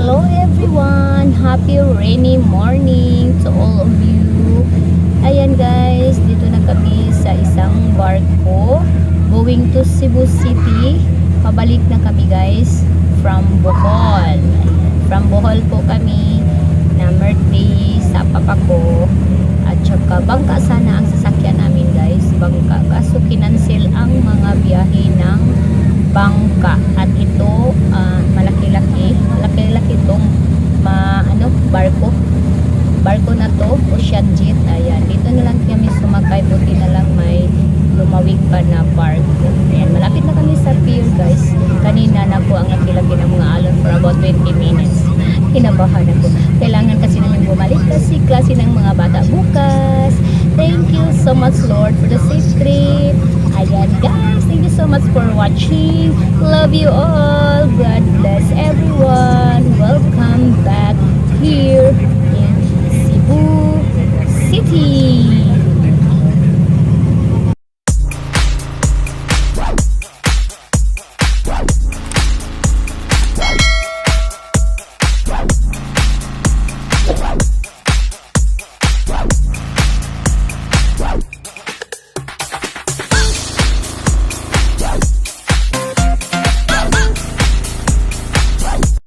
Hello everyone! Happy rainy morning to all of you. Ayan guys, dito na kami sa isang barko going to Cebu City. Pabalik na kami guys from Bohol. From Bohol po kami na birthday sa papa ko. At saka bangka sana ang sasakyan namin guys. Bangka. Kaso kinansil ang mga biyahe ng bangka. At ito malaki-laki itong barko na to, ocean jet. Ayan, dito na lang kami sumakay, buti na lang may lumawig pa na barko. Ayan, malapit na kami sa pier guys. Kanina na po ang laki-laki ng mga alon for about 20 minutes. Kinabahan ako, kailangan kasi namin bumalik kasi klase ng mga bata bukas. Thank you so much Lord for the safe trip. Ayan guys, thank you so much for watching. Love you all. God bless everyone.